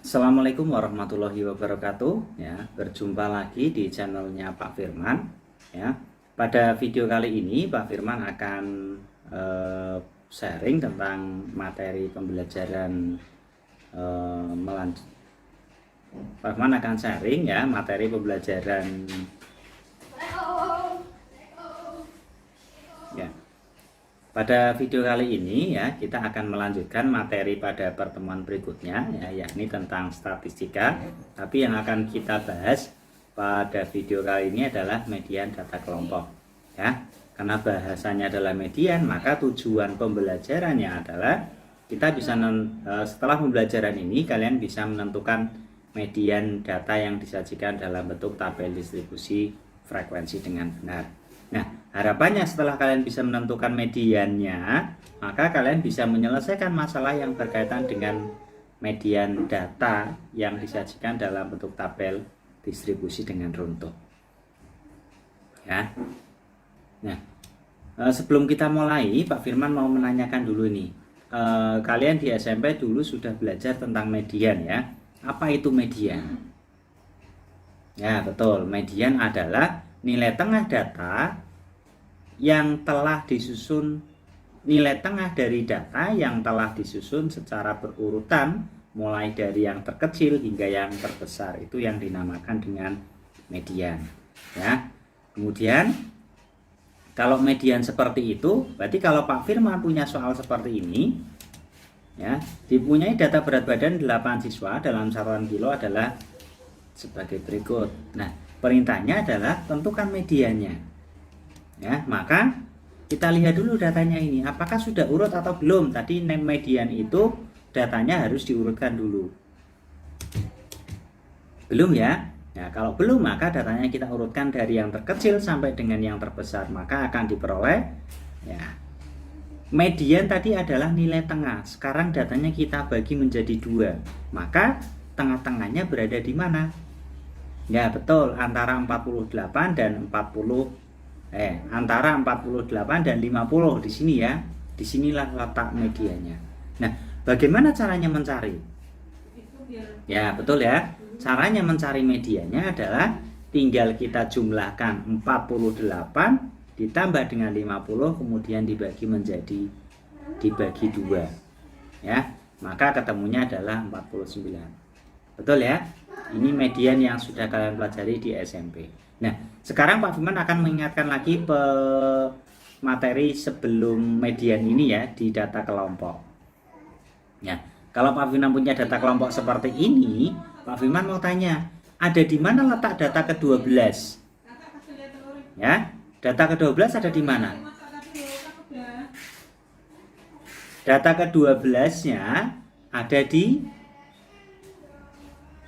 Assalamualaikum warahmatullahi wabarakatuh. Ya, berjumpa lagi di channelnya Pak Firman. Ya, pada video kali ini Pak Firman akan sharing tentang materi pembelajaran melanjut. Pak Firman akan sharing ya materi pembelajaran. Ya. Pada video kali ini ya kita akan melanjutkan materi pada pertemuan berikutnya ya, yakni tentang statistika. Tapi yang akan kita bahas pada video kali ini adalah median data kelompok ya. Karena bahasanya adalah median, maka tujuan pembelajarannya adalah kita bisa setelah pembelajaran ini kalian bisa menentukan median data yang disajikan dalam bentuk tabel distribusi frekuensi dengan benar. Nah, harapannya setelah kalian bisa menentukan mediannya, maka kalian bisa menyelesaikan masalah yang berkaitan dengan median data yang disajikan dalam bentuk tabel distribusi dengan runtuh. Ya. Nah, sebelum kita mulai, Pak Firman mau menanyakan dulu nih. Kalian di SMP dulu sudah belajar tentang median ya. Apa itu median? Ya, betul. Median adalah nilai tengah data yang telah disusun, nilai tengah dari data yang telah disusun secara berurutan mulai dari yang terkecil hingga yang terbesar, itu yang dinamakan dengan median ya. Kemudian kalau median seperti itu, berarti kalau Pak Firman punya soal seperti ini ya, dipunyai data berat badan 8 siswa dalam satuan kilo adalah sebagai berikut. Nah, perintahnya adalah tentukan mediannya. Ya, maka kita lihat dulu datanya ini, apakah sudah urut atau belum. Tadi median itu datanya harus diurutkan dulu. Belum ya? Ya, kalau belum maka datanya kita urutkan dari yang terkecil sampai dengan yang terbesar, maka akan diperoleh ya. Median tadi adalah nilai tengah. Sekarang datanya kita bagi menjadi dua, maka tengah-tengahnya berada di mana? Ya betul, antara 48 dan 40, antara 48 dan 50 di sini ya. Disinilah letak mediannya. Nah, bagaimana caranya mencari? Ya betul ya. Caranya mencari mediannya adalah tinggal kita jumlahkan 48 ditambah dengan 50 kemudian dibagi dibagi 2 ya. Maka ketemunya adalah 49. Betul ya? Ini median yang sudah kalian pelajari di SMP. Nah, sekarang Pak Firman akan mengingatkan lagi materi sebelum median ini ya, di data kelompok. Ya, kalau Pak Firman punya data kelompok seperti ini, Pak Firman mau tanya, ada di mana letak data ke-12? Ya, data ke-12 ada di mana? Data ke-12-nya ada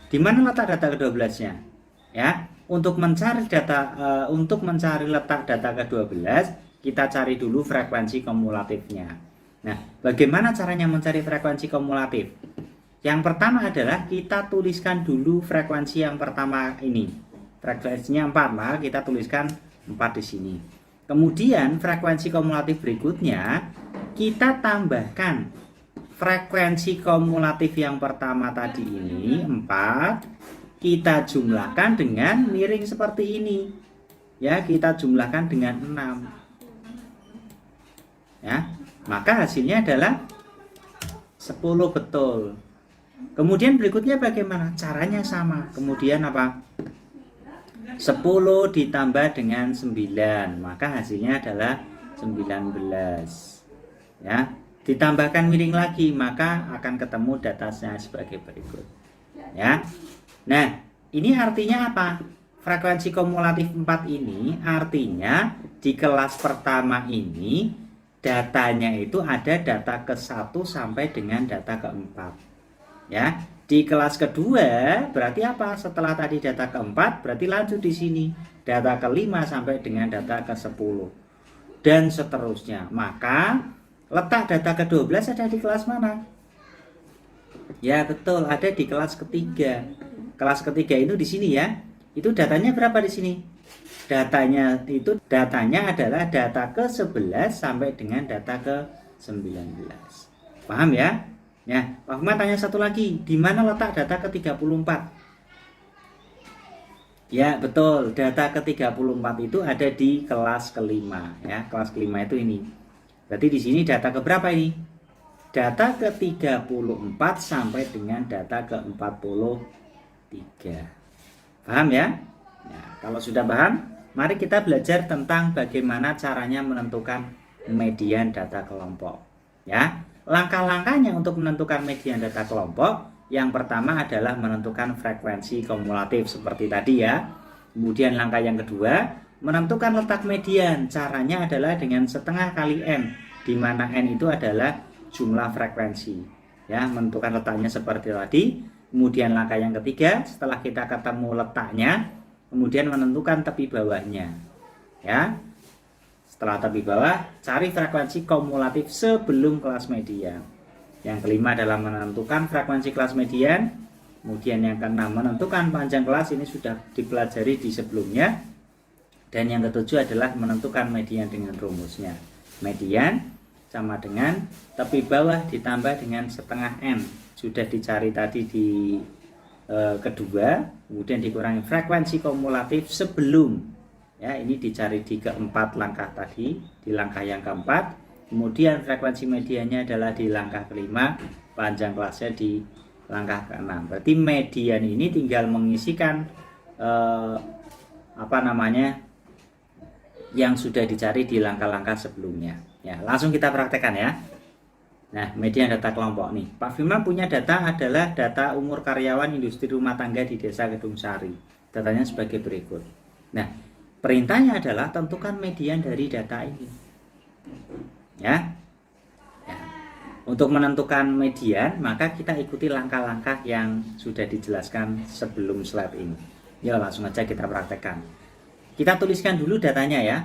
di mana letak data ke-12-nya? Ya, untuk mencari letak data ke-12, kita cari dulu frekuensi kumulatifnya. Nah, bagaimana caranya mencari frekuensi kumulatif? Yang pertama adalah kita tuliskan dulu frekuensi yang pertama ini. Frekuensinya 4, maka kita tuliskan 4 di sini. Kemudian frekuensi kumulatif berikutnya kita tambahkan frekuensi kumulatif yang pertama tadi ini 4, kita jumlahkan dengan miring seperti ini ya, kita jumlahkan dengan 6 ya, maka hasilnya adalah 10. Betul. Kemudian berikutnya bagaimana caranya? Sama, kemudian apa, 10 ditambah dengan 9, maka hasilnya adalah 19 ya, ditambahkan miring lagi maka akan ketemu datanya sebagai berikut ya. Nah, ini artinya apa? Frekuensi kumulatif 4 ini artinya di kelas pertama ini datanya itu ada data ke-1 sampai dengan data ke-4. Ya, di kelas kedua berarti apa? Setelah tadi data ke-4 berarti lanjut di sini data ke-5 sampai dengan data ke-10 dan seterusnya. Maka letak data ke-12 ada di kelas mana? Ya, betul, ada di kelas ketiga. Kelas ketiga itu di sini ya. Itu datanya berapa di sini? Datanya adalah data ke-11 sampai dengan data ke-19. Paham ya? Ya, Pak Firman tanya satu lagi, di mana letak data ke-34? Ya, betul. Data ke-34 itu ada di kelas kelima, ya. Kelas kelima itu ini. Berarti di sini data ke berapa ini? Data ke-34 sampai dengan data ke-43. Paham ya? Ya, kalau sudah paham, mari kita belajar tentang bagaimana caranya menentukan median data kelompok. Ya, langkah-langkahnya untuk menentukan median data kelompok, yang pertama adalah menentukan frekuensi kumulatif seperti tadi ya. Kemudian langkah yang kedua, menentukan letak median. Caranya adalah dengan setengah kali N, di mana N itu adalah jumlah frekuensi. Ya, menentukan letaknya seperti tadi. Kemudian langkah yang ketiga, setelah kita ketemu letaknya, kemudian menentukan tepi bawahnya. Ya. Setelah tepi bawah, cari frekuensi kumulatif sebelum kelas median. Yang kelima adalah menentukan frekuensi kelas median. Kemudian yang keenam menentukan panjang kelas, ini sudah dipelajari di sebelumnya. Dan yang ketujuh adalah menentukan median dengan rumusnya. Median sama dengan tepi bawah ditambah dengan setengah N. Sudah dicari tadi di kedua, kemudian dikurangi frekuensi kumulatif sebelum. Ya, ini dicari di keempat langkah tadi, di langkah yang keempat. Kemudian frekuensi mediannya adalah di langkah kelima, panjang kelasnya di langkah keenam. Berarti median ini tinggal mengisikan yang sudah dicari di langkah-langkah sebelumnya. Ya, langsung kita praktekkan ya. Nah, median data kelompok nih. Pak Firman punya data adalah data umur karyawan industri rumah tangga di Desa Gedung Sari. Datanya sebagai berikut. Nah, perintahnya adalah tentukan median dari data ini. Ya. Untuk menentukan median, maka kita ikuti langkah-langkah yang sudah dijelaskan sebelum slide ini. Ya, langsung aja kita praktekkan. Kita tuliskan dulu datanya ya.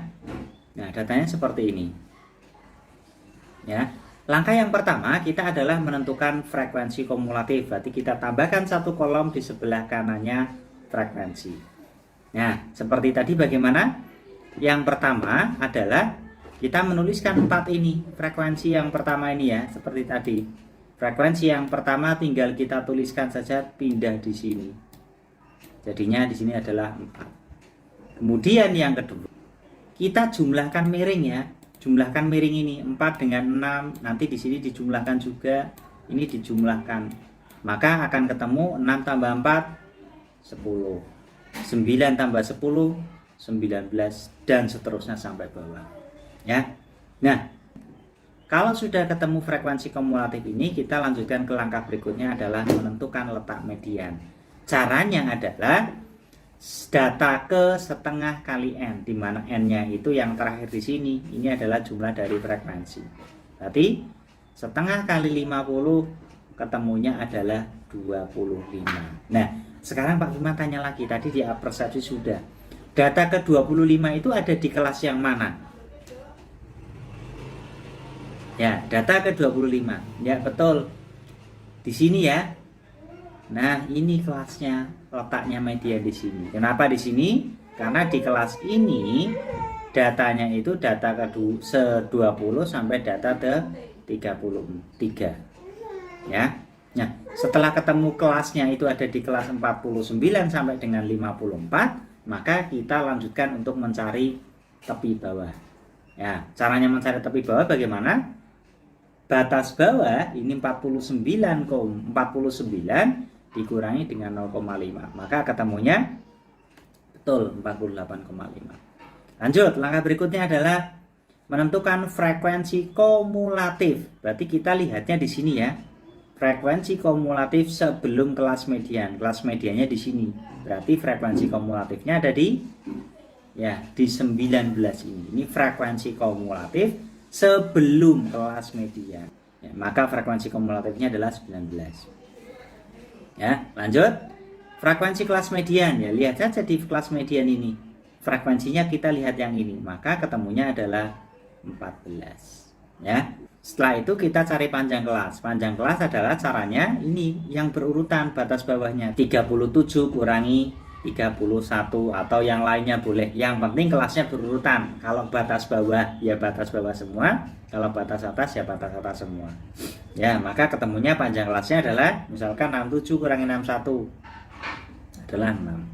Nah, datanya seperti ini. Ya. Langkah yang pertama kita adalah menentukan frekuensi kumulatif. Berarti kita tambahkan satu kolom di sebelah kanannya frekuensi. Nah, seperti tadi bagaimana? Yang pertama adalah kita menuliskan 4 ini, frekuensi yang pertama ini ya, seperti tadi. Frekuensi yang pertama tinggal kita tuliskan saja, pindah di sini. Jadinya di sini adalah 4. Kemudian yang kedua, kita jumlahkan miring ya. Jumlahkan miring ini 4 dengan 6, nanti di sini dijumlahkan juga, ini dijumlahkan. Maka akan ketemu 6 tambah 4 10. 9 tambah 10 19 dan seterusnya sampai bawah. Ya. Nah, kalau sudah ketemu frekuensi kumulatif ini, kita lanjutkan ke langkah berikutnya adalah menentukan letak median. Caranya adalah data ke setengah kali N, di mana N-nya itu yang terakhir di sini. Ini adalah jumlah dari frekuensi. Berarti setengah kali 50 ketemunya adalah 25. Nah, sekarang Pak Firman tanya lagi, tadi di persepsi sudah. Data ke 25 itu ada di kelas yang mana? Ya, data ke 25. Ya, betul. Di sini ya. Nah, ini kelasnya, letaknya median di sini. Kenapa di sini? Karena di kelas ini datanya itu data ke 20 sampai data ke 33. Ya. Nah, setelah ketemu kelasnya itu ada di kelas 49 sampai dengan 54, maka kita lanjutkan untuk mencari tepi bawah. Ya, caranya mencari tepi bawah bagaimana? Batas bawah ini 49 dikurangi dengan 0,5, maka ketemunya betul 48,5. Lanjut, langkah berikutnya adalah menentukan frekuensi kumulatif. Berarti kita lihatnya di sini ya. Frekuensi kumulatif sebelum kelas median. Kelas mediannya di sini. Berarti frekuensi kumulatifnya ada di 19 ini. Ini frekuensi kumulatif sebelum kelas median. Ya, maka frekuensi kumulatifnya adalah 19. Ya, lanjut. Frekuensi kelas median ya, lihat saja di kelas median ini. Frekuensinya kita lihat yang ini, maka ketemunya adalah 14. Ya. Setelah itu kita cari panjang kelas. Panjang kelas adalah caranya ini yang berurutan batas bawahnya 37 kurangi 31 atau yang lainnya boleh. Yang penting kelasnya berurutan. Kalau batas bawah ya batas bawah semua, kalau batas atas ya batas atas semua. Ya, maka ketemunya panjang kelasnya adalah misalkan 67 kurangi 61 adalah 6.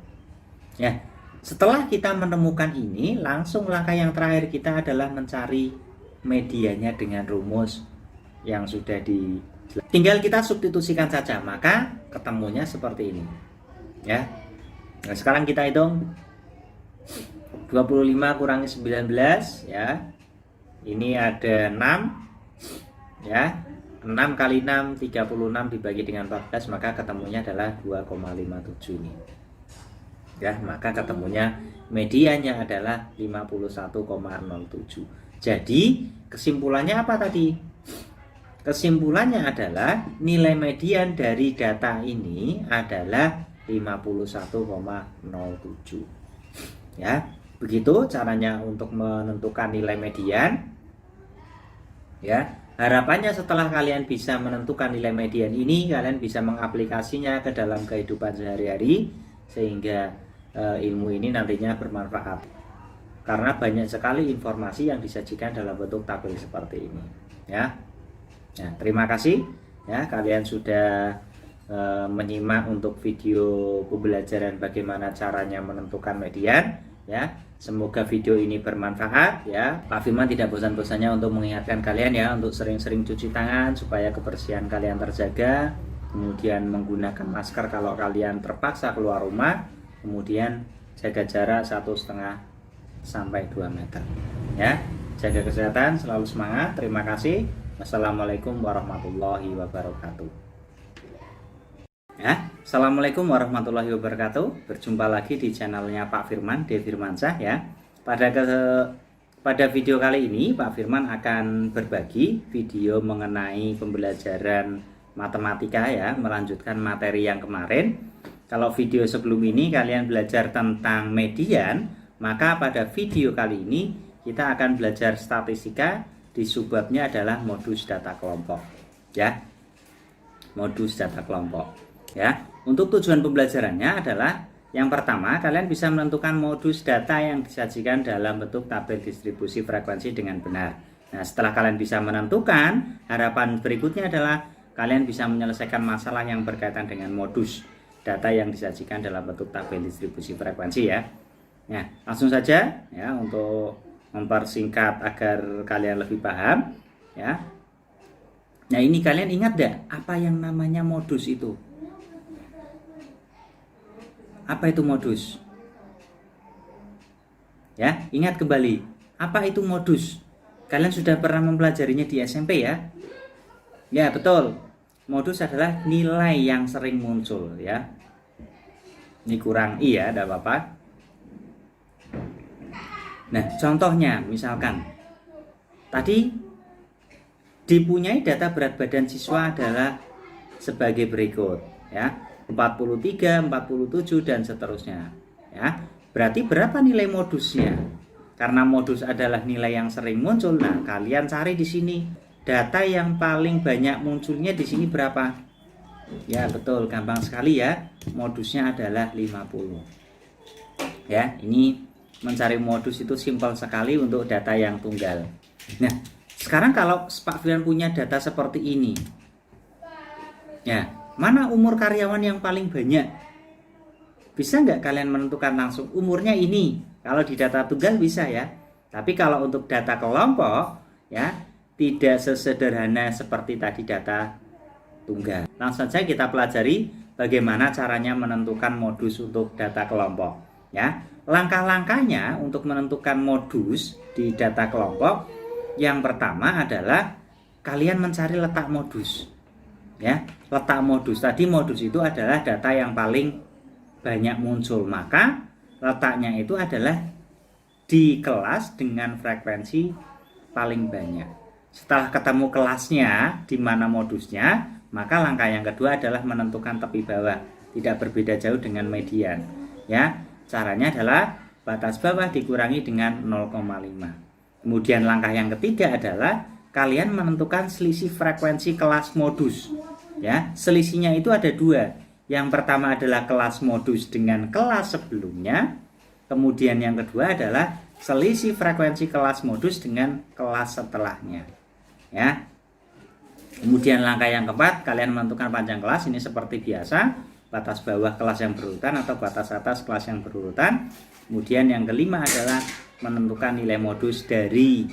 Ya, setelah kita menemukan ini, langsung langkah yang terakhir kita adalah mencari mediannya dengan rumus yang sudah tinggal kita substitusikan saja, maka ketemunya seperti ini. Ya. Nah, sekarang kita hitung 25 kurangi 19 ya. Ini ada 6 ya. 6 kali 6 36 dibagi dengan 14, maka ketemunya adalah 2,57 ini. Ya, maka ketemunya mediannya adalah 51,07. Jadi, kesimpulannya apa tadi? Kesimpulannya adalah nilai median dari data ini adalah 51,07. Ya, begitu caranya untuk menentukan nilai median. Ya, harapannya setelah kalian bisa menentukan nilai median ini, kalian bisa mengaplikasinya ke dalam kehidupan sehari-hari sehingga ilmu ini nantinya bermanfaat. Karena banyak sekali informasi yang disajikan dalam bentuk tabel seperti ini. Ya, nah, terima kasih ya kalian sudah menyimak untuk video pembelajaran bagaimana caranya menentukan median. Ya, semoga video ini bermanfaat ya. Pak Firman tidak bosan-bosannya untuk mengingatkan kalian ya untuk sering-sering cuci tangan supaya kebersihan kalian terjaga. Kemudian menggunakan masker kalau kalian terpaksa keluar rumah. Kemudian jaga jarak 1,5 sampai 2 meter. Ya, jaga kesehatan, selalu semangat. Terima kasih. Wassalamualaikum warahmatullahi wabarakatuh. Ya, assalamualaikum warahmatullahi wabarakatuh. Berjumpa lagi di channelnya Pak Firman, D. Firmansyah ya. Pada video kali ini Pak Firman akan berbagi video mengenai pembelajaran matematika ya, melanjutkan materi yang kemarin. Kalau video sebelum ini kalian belajar tentang median, maka pada video kali ini kita akan belajar statistika. Di subbabnya adalah modus data kelompok ya. Modus data kelompok ya. Untuk tujuan pembelajarannya adalah yang pertama, kalian bisa menentukan modus data yang disajikan dalam bentuk tabel distribusi frekuensi dengan benar. Nah, setelah kalian bisa menentukan, harapan berikutnya adalah kalian bisa menyelesaikan masalah yang berkaitan dengan modus data yang disajikan dalam bentuk tabel distribusi frekuensi ya. Nah, langsung saja ya untuk mempersingkat agar kalian lebih paham ya. Nah, ini kalian ingat enggak apa yang namanya modus itu? Apa itu modus? Ya, ingat kembali. Apa itu modus? Kalian sudah pernah mempelajarinya di SMP ya? Ya, betul. Modus adalah nilai yang sering muncul ya. Ini kurang I ya, tidak apa-apa. Nah, contohnya misalkan tadi dipunyai data berat badan siswa adalah sebagai berikut ya. 43, 47 dan seterusnya ya. Berarti berapa nilai modusnya? Karena modus adalah nilai yang sering muncul. Nah, kalian cari di sini data yang paling banyak munculnya di sini berapa? Ya, betul, gampang sekali ya. Modusnya adalah 50. Ya, ini mencari modus itu simpel sekali untuk data yang tunggal. Nah, sekarang kalau Pak Firman punya data seperti ini, ya, mana umur karyawan yang paling banyak? Bisa nggak kalian menentukan langsung umurnya ini? Kalau di data tunggal bisa ya. Tapi kalau untuk data kelompok, ya, tidak sesederhana seperti tadi data tunggal. Langsung saja kita pelajari bagaimana caranya menentukan modus untuk data kelompok. Ya, langkah-langkahnya untuk menentukan modus di data kelompok, yang pertama adalah kalian mencari letak modus. Ya, letak modus. Tadi modus itu adalah data yang paling banyak muncul, maka letaknya itu adalah di kelas dengan frekuensi paling banyak. Setelah ketemu kelasnya di mana modusnya, maka langkah yang kedua adalah menentukan tepi bawah. Tidak berbeda jauh dengan median. Ya, caranya adalah batas bawah dikurangi dengan 0,5. Kemudian langkah yang ketiga adalah kalian menentukan selisih frekuensi kelas modus. Ya, selisihnya itu ada dua. Yang pertama adalah kelas modus dengan kelas sebelumnya. Kemudian yang kedua adalah selisih frekuensi kelas modus dengan kelas setelahnya. Ya. Kemudian langkah yang keempat, kalian menentukan panjang kelas. Ini seperti biasa, batas bawah kelas yang berurutan atau batas atas kelas yang berurutan. Kemudian yang kelima adalah menentukan nilai modus dari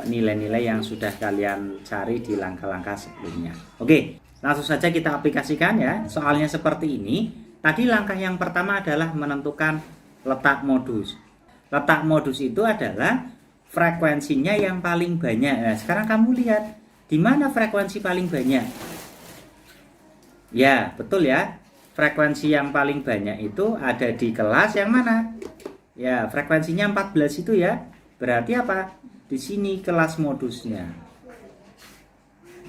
nilai-nilai yang sudah kalian cari di langkah-langkah sebelumnya. Oke, langsung saja kita aplikasikan ya. Soalnya seperti ini. Tadi langkah yang pertama adalah menentukan letak modus. Letak modus itu adalah frekuensinya yang paling banyak. Nah, sekarang kamu lihat di mana frekuensi paling banyak. Ya, betul ya. Frekuensi yang paling banyak itu ada di kelas yang mana? Ya, frekuensinya 14 itu ya. Berarti apa? Di sini kelas modusnya.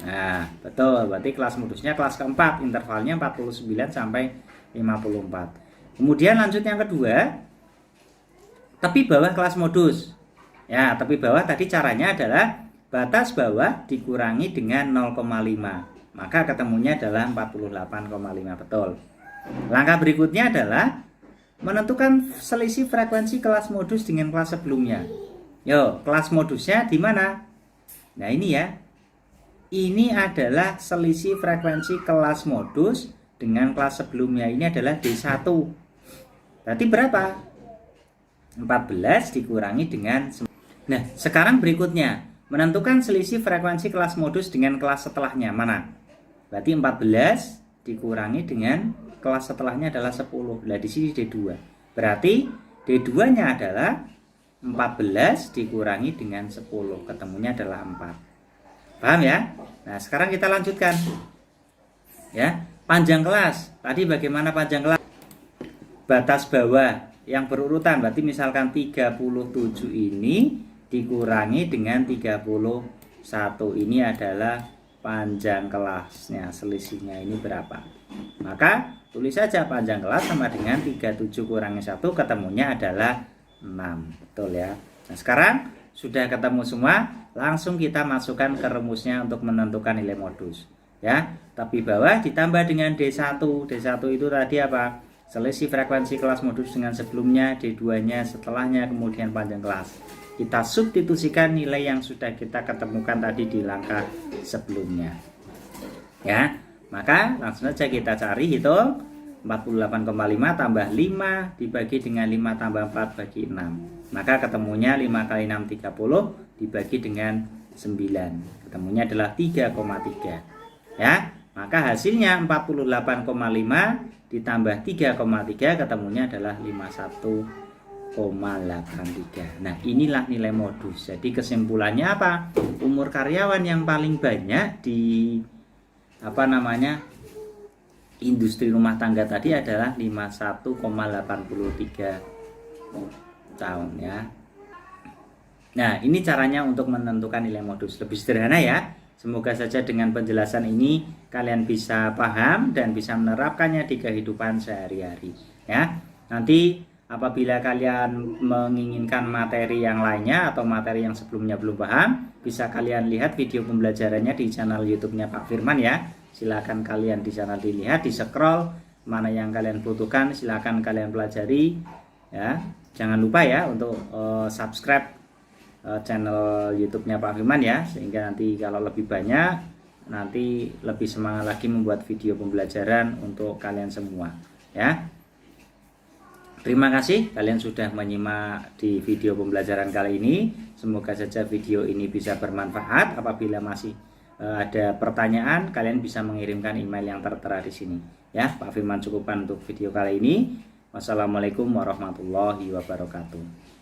Nah, betul. Berarti kelas modusnya kelas keempat, intervalnya 49 sampai 54. Kemudian lanjut yang kedua, tepi bawah kelas modus. Ya, tepi bawah tadi caranya adalah batas bawah dikurangi dengan 0,5. Maka ketemunya adalah 48,5. Betul. Langkah berikutnya adalah menentukan selisih frekuensi kelas modus dengan kelas sebelumnya. Yo, kelas modusnya di mana? Nah, ini ya. Ini adalah selisih frekuensi kelas modus dengan kelas sebelumnya. Ini adalah D1. Berarti berapa? 14 dikurangi dengan. Nah, sekarang berikutnya, menentukan selisih frekuensi kelas modus dengan kelas setelahnya. Mana? Berarti 14 dikurangi dengan kelas setelahnya adalah 10. Nah, di sini D2. Berarti D2-nya adalah 14 dikurangi dengan 10, ketemunya adalah 4. Paham ya? Nah, sekarang kita lanjutkan. Ya, panjang kelas. Tadi bagaimana panjang kelas? Batas bawah yang berurutan, berarti misalkan 37 ini dikurangi dengan 31. Ini adalah panjang kelasnya, selisihnya ini berapa? Maka tulis saja panjang kelas sama dengan 37 kurangi 1, ketemunya adalah 6. Betul ya. Nah, sekarang sudah ketemu semua, langsung kita masukkan ke rumusnya untuk menentukan nilai modus. Ya, tepi bawah ditambah dengan D1. D1 itu tadi apa? Selisih frekuensi kelas modus dengan sebelumnya, D2-nya setelahnya, kemudian panjang kelas. Kita substitusikan nilai yang sudah kita ketemukan tadi di langkah sebelumnya. Ya, maka langsung saja kita cari, hitung 48,5 tambah 5 dibagi dengan 5 tambah 4 bagi 6. Maka ketemunya 5 kali 6 30 dibagi dengan 9. Ketemunya adalah 3,3. Ya, maka hasilnya 48,5 ditambah 3,3 ketemunya adalah 51,83. Nah, inilah nilai modus. Jadi kesimpulannya apa? Umur karyawan yang paling banyak di industri rumah tangga tadi adalah 51,83 tahun ya. Nah, ini caranya untuk menentukan nilai modus. Lebih sederhana ya. Semoga saja dengan penjelasan ini kalian bisa paham dan bisa menerapkannya di kehidupan sehari-hari ya. Nanti apabila kalian menginginkan materi yang lainnya atau materi yang sebelumnya belum paham, bisa kalian lihat video pembelajarannya di channel YouTube-nya Pak Firman ya. Silakan kalian di sana dilihat, di scroll mana yang kalian butuhkan, silakan kalian pelajari ya. Jangan lupa ya untuk subscribe channel YouTube-nya Pak Firman ya, sehingga nanti kalau lebih banyak nanti lebih semangat lagi membuat video pembelajaran untuk kalian semua ya. Terima kasih kalian sudah menyimak di video pembelajaran kali ini. Semoga saja video ini bisa bermanfaat. Apabila masih ada pertanyaan, kalian bisa mengirimkan email yang tertera di sini. Ya, Pak Firman cukupkan untuk video kali ini. Wassalamualaikum warahmatullahi wabarakatuh.